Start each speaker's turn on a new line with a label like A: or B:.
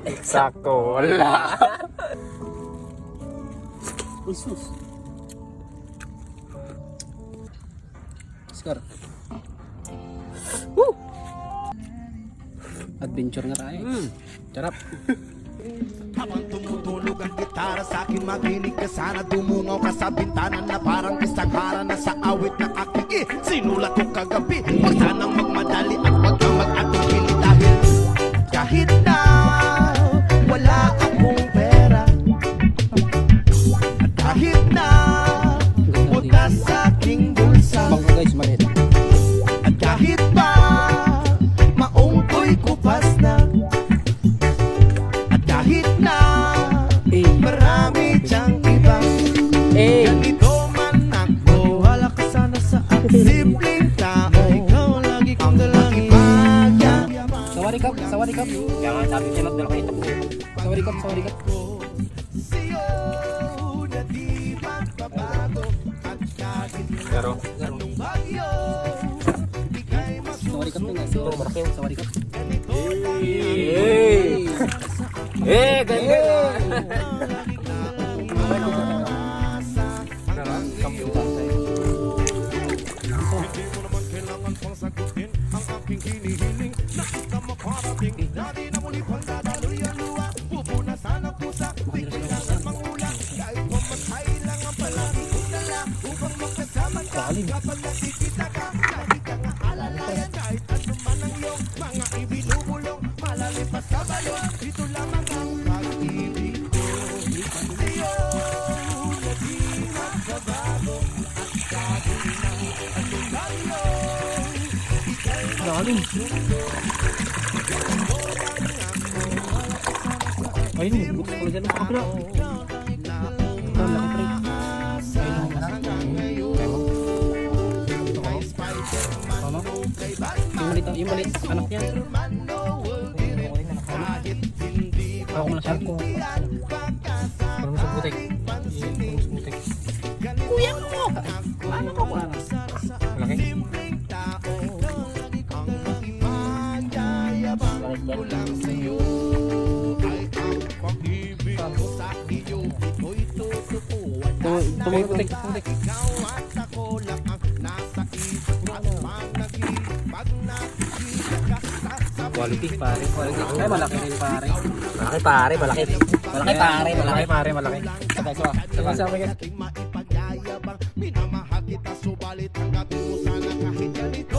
A: Eksakto, wala.
B: Usus. Scar. Woo! Adventure nga tayo. Charap.
C: Habang tumutulog ang gitara sa akin, makinig ka sana. Dumungaw ka sa bintana na parang isang hara na sa awit na aking sinulat ko kagabi. Huwag sanang magmadali at huwag kang mag-atong pili dahil kahit na wala akong pera, at kahit na butas sa aking bulsa,
B: Bangka guys, maliit.
C: at kahit pa maong ko'y kupas na, at kahit na marami diyang iba, ganito man ako, wala ka sana sa akin. Simpleng tao, ikaw lagi kong dalangin.
B: Sawari kap, sawari kap.
A: Kaya nga sabi ko magdala kayo ito.
B: Sawari kap, sawari kap.
C: Sa'yo na di magbabago, at kahit
A: Pero,
C: anong bagyo, ika'y
B: Sawari kap nga. Sawari kap.
A: ganda.
C: Hindi mo naman kailangan pang sagutin ang aking hinihiling. Nakita makarating, dati na muli pang dadaloy ang luwa. Pupunasan ang pusa, di kailangan mangulang. Kahit mamatay lang ang palagi kong dala, upang magkasama ka. Kapag nakikita ka, lagi ka nga alalayan. Kahit ano man ang iyong mga ibinubulong, malalim pa sa balon. Dito lamang ang pag-ibig ko. Sa'yo na di magbabago, at kahit na anong bagyo, ika'y
B: Lalim. Ayun, butas pala dyan. Kapila. Ang laki pre. Ano? Yung balit, anak niya. Ako mo na siya. Parang sa putik. Kuya mo! Ano ko ba?
A: Malaki?
C: lang sa'yo ay ang pag-ibig ko sa iyo. Ito'y tututuan
B: Putik.
C: ikaw at ako lang ang nasa isip at pag nakikita ka sa
B: Quality pare, quality. Ay, malaki rin pare.
A: Malaki pare, malaki.
B: Malaki pare, malaki pare, malaki.
A: Sa akin.
C: ating maipagyayabang. Minamahal kita subalit tanggapin mo sana kahit ganito.